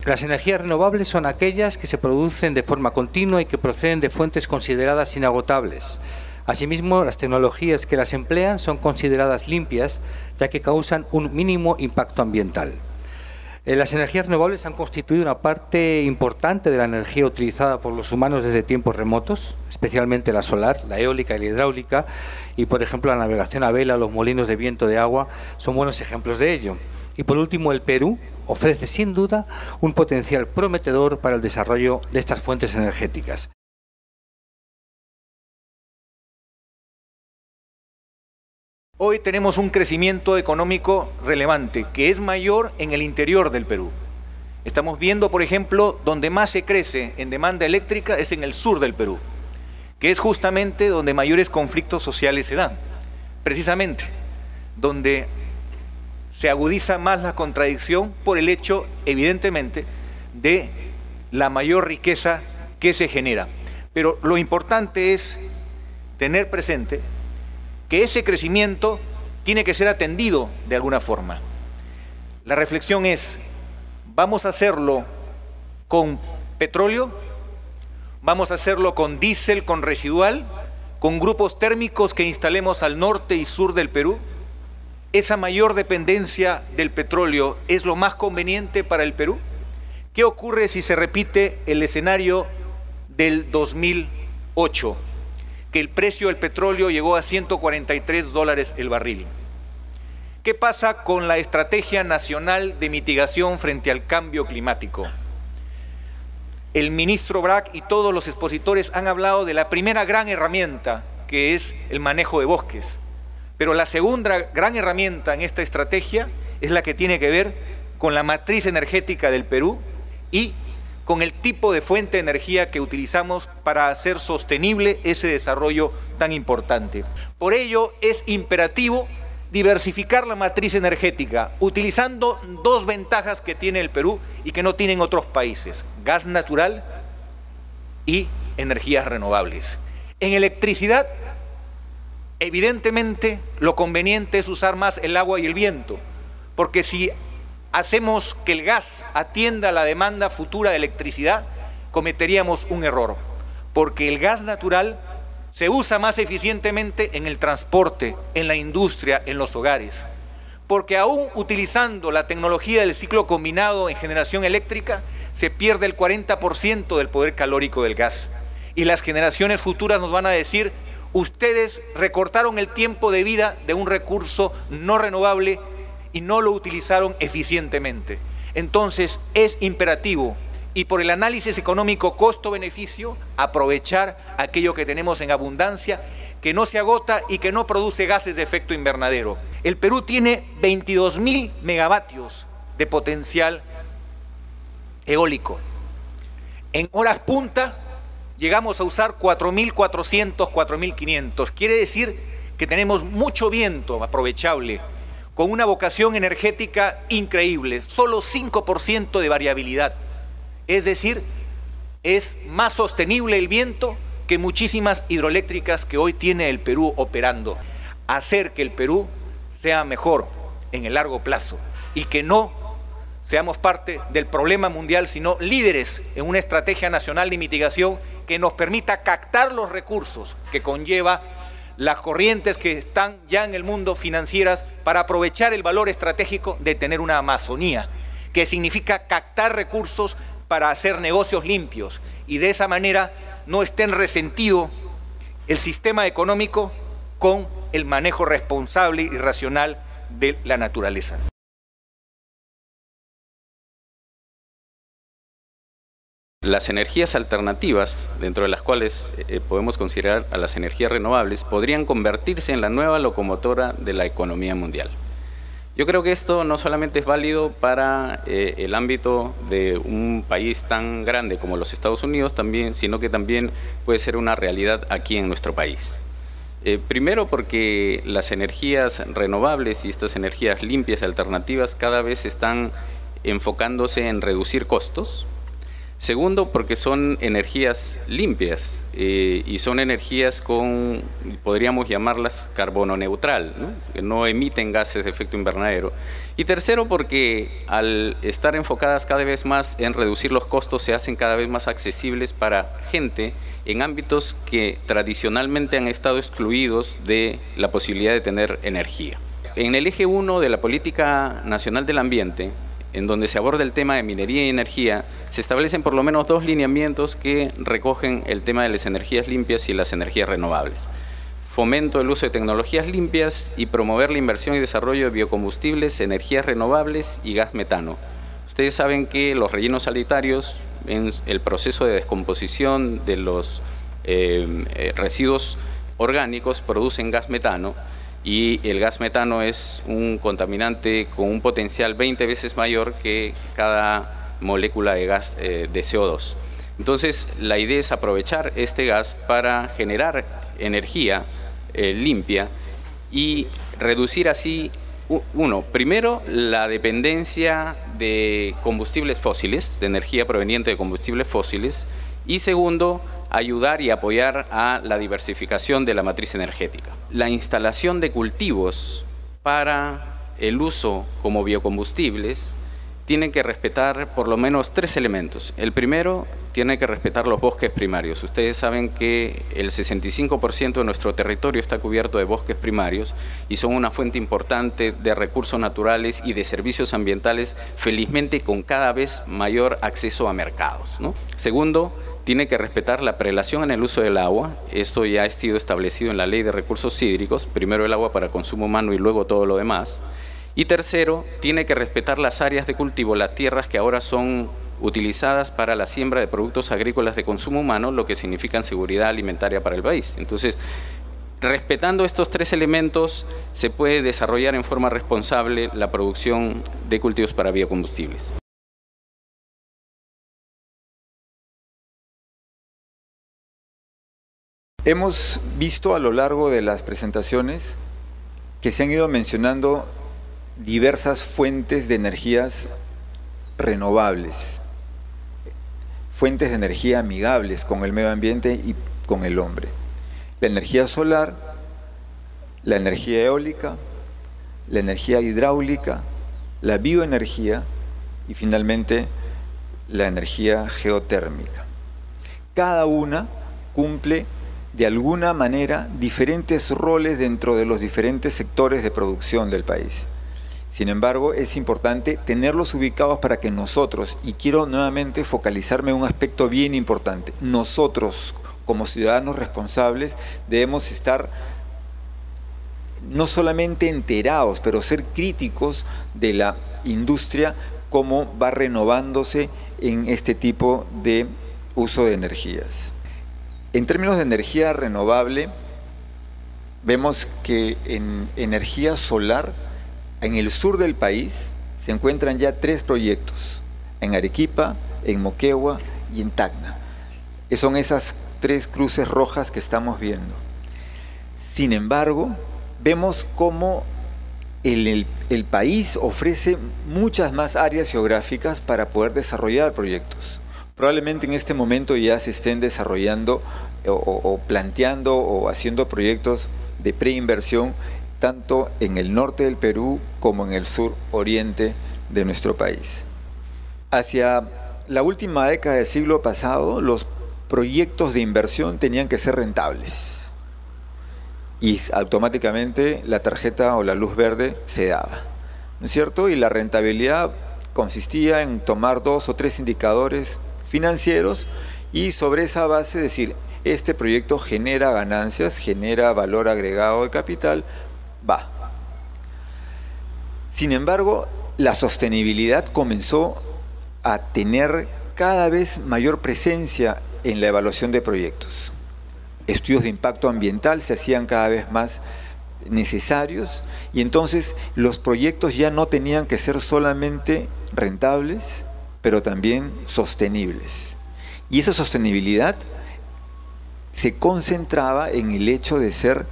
Las energías renovables son aquellas que se producen de forma continua y que proceden de fuentes consideradas inagotables. Asimismo, las tecnologías que las emplean son consideradas limpias, ya que causan un mínimo impacto ambiental. Las energías renovables han constituido una parte importante de la energía utilizada por los humanos desde tiempos remotos, especialmente la solar, la eólica y la hidráulica, y por ejemplo la navegación a vela, los molinos de viento de agua son buenos ejemplos de ello. Y por último, el Perú ofrece sin duda un potencial prometedor para el desarrollo de estas fuentes energéticas. Hoy tenemos un crecimiento económico relevante, que es mayor en el interior del Perú. Estamos viendo, por ejemplo, donde más se crece en demanda eléctrica es en el sur del Perú, que es justamente donde mayores conflictos sociales se dan, precisamente donde se agudiza más la contradicción por el hecho, evidentemente, de la mayor riqueza que se genera. Pero lo importante es tener presente que ese crecimiento tiene que ser atendido de alguna forma. La reflexión es, ¿vamos a hacerlo con petróleo? ¿Vamos a hacerlo con diésel, con residual? ¿Con grupos térmicos que instalemos al norte y sur del Perú? ¿Esa mayor dependencia del petróleo es lo más conveniente para el Perú? ¿Qué ocurre si se repite el escenario del 2008? Que el precio del petróleo llegó a $143 el barril. ¿Qué pasa con la Estrategia Nacional de Mitigación frente al Cambio Climático? El ministro Brack y todos los expositores han hablado de la primera gran herramienta, que es el manejo de bosques. Pero la segunda gran herramienta en esta estrategia es la que tiene que ver con la matriz energética del Perú y con el tipo de fuente de energía que utilizamos para hacer sostenible ese desarrollo tan importante. Por ello es imperativo diversificar la matriz energética, utilizando dos ventajas que tiene el Perú y que no tienen otros países: gas natural y energías renovables. En electricidad, evidentemente, lo conveniente es usar más el agua y el viento, porque si hacemos que el gas atienda a la demanda futura de electricidad, cometeríamos un error, porque el gas natural se usa más eficientemente en el transporte, en la industria, en los hogares, porque aún utilizando la tecnología del ciclo combinado en generación eléctrica, se pierde el 40% del poder calórico del gas. Y las generaciones futuras nos van a decir: ustedes recortaron el tiempo de vida de un recurso no renovable y no lo utilizaron eficientemente. Entonces es imperativo, y por el análisis económico costo-beneficio, aprovechar aquello que tenemos en abundancia, que no se agota y que no produce gases de efecto invernadero. El Perú tiene 22.000 megavatios de potencial eólico. En horas punta llegamos a usar 4.400, 4.500. Quiere decir que tenemos mucho viento aprovechable, con una vocación energética increíble, solo 5% de variabilidad. Es decir, es más sostenible el viento que muchísimas hidroeléctricas que hoy tiene el Perú operando. Hacer que el Perú sea mejor en el largo plazo y que no seamos parte del problema mundial, sino líderes en una estrategia nacional de mitigación que nos permita captar los recursos que conlleva las corrientes que están ya en el mundo financieras, para aprovechar el valor estratégico de tener una Amazonía, que significa captar recursos para hacer negocios limpios, y de esa manera no estén resentido el sistema económico con el manejo responsable y racional de la naturaleza. Las energías alternativas, dentro de las cuales podemos considerar a las energías renovables, podrían convertirse en la nueva locomotora de la economía mundial. Yo creo que esto no solamente es válido para el ámbito de un país tan grande como los Estados Unidos, sino que también puede ser una realidad aquí en nuestro país. Primero porque las energías renovables y estas energías limpias y alternativas cada vez están enfocándose en reducir costos. Segundo, porque son energías limpias y son energías con, podríamos llamarlas carbono neutral, ¿no? Que no emiten gases de efecto invernadero. Y tercero, porque al estar enfocadas cada vez más en reducir los costos, se hacen cada vez más accesibles para gente en ámbitos que tradicionalmente han estado excluidos de la posibilidad de tener energía. En el eje 1 de la Política Nacional del Ambiente, en donde se aborda el tema de minería y energía, se establecen por lo menos 2 lineamientos que recogen el tema de las energías limpias y las energías renovables. Fomento del uso de tecnologías limpias y promover la inversión y desarrollo de biocombustibles, energías renovables y gas metano. Ustedes saben que los rellenos sanitarios, en el proceso de descomposición de los residuos orgánicos, producen gas metano, y el gas metano es un contaminante con un potencial 20 veces mayor que cada molécula de gas de CO2. Entonces, la idea es aprovechar este gas para generar energía limpia y reducir así, primero, la dependencia de combustibles fósiles, de energía proveniente de combustibles fósiles, y segundo, ayudar y apoyar a la diversificación de la matriz energética. La instalación de cultivos para el uso como biocombustibles tienen que respetar por lo menos 3 elementos. El primero, tiene que respetar los bosques primarios. Ustedes saben que el 65% de nuestro territorio está cubierto de bosques primarios y son una fuente importante de recursos naturales y de servicios ambientales, felizmente con cada vez mayor acceso a mercados, ¿no? Segundo, tiene que respetar la prelación en el uso del agua. Esto ya ha sido establecido en la Ley de Recursos Hídricos, primero el agua para consumo humano y luego todo lo demás. Y tercero, tiene que respetar las áreas de cultivo, las tierras que ahora son utilizadas para la siembra de productos agrícolas de consumo humano, lo que significa seguridad alimentaria para el país. Entonces, respetando estos 3 elementos, se puede desarrollar en forma responsable la producción de cultivos para biocombustibles. Hemos visto a lo largo de las presentaciones que se han ido mencionando diversas fuentes de energías renovables, fuentes de energía amigables con el medio ambiente y con el hombre. La energía solar, la energía eólica, la energía hidráulica, la bioenergía y finalmente la energía geotérmica. Cada una cumple de alguna manera diferentes roles dentro de los diferentes sectores de producción del país. Sin embargo, es importante tenerlos ubicados para que nosotros, y quiero nuevamente focalizarme en un aspecto bien importante, nosotros como ciudadanos responsables debemos estar no solamente enterados, pero ser críticos de la industria, cómo va renovándose en este tipo de uso de energías. En términos de energía renovable, vemos que en energía solar, en el sur del país, se encuentran ya 3 proyectos, en Arequipa, en Moquegua y en Tacna. Son esas 3 cruces rojas que estamos viendo. Sin embargo, vemos cómo el país ofrece muchas más áreas geográficas para poder desarrollar proyectos. Probablemente en este momento ya se estén desarrollando o planteando o haciendo proyectos de preinversión tanto en el norte del Perú como en el sur oriente de nuestro país. Hacia la última década del siglo pasado, los proyectos de inversión tenían que ser rentables y automáticamente la tarjeta o la luz verde se daba, ¿no es cierto? Y la rentabilidad consistía en tomar 2 o 3 indicadores financieros y sobre esa base decir, este proyecto genera ganancias, genera valor agregado de capital, va. Sin embargo, la sostenibilidad comenzó a tener cada vez mayor presencia en la evaluación de proyectos. Estudios de impacto ambiental se hacían cada vez más necesarios y entonces los proyectos ya no tenían que ser solamente rentables, pero también sostenibles. Y esa sostenibilidad se concentraba en el hecho de ser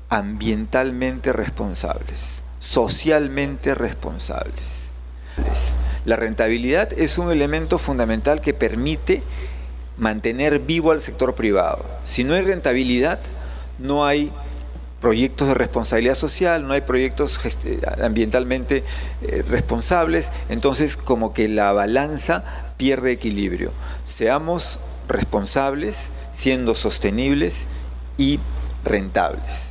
ambientalmente responsables, socialmente responsables. La rentabilidad es un elemento fundamental que permite mantener vivo al sector privado. Si no hay rentabilidad, no hay proyectos de responsabilidad social, no hay proyectos ambientalmente responsables, entonces como que la balanza pierde equilibrio. Seamos responsables, siendo sostenibles y rentables.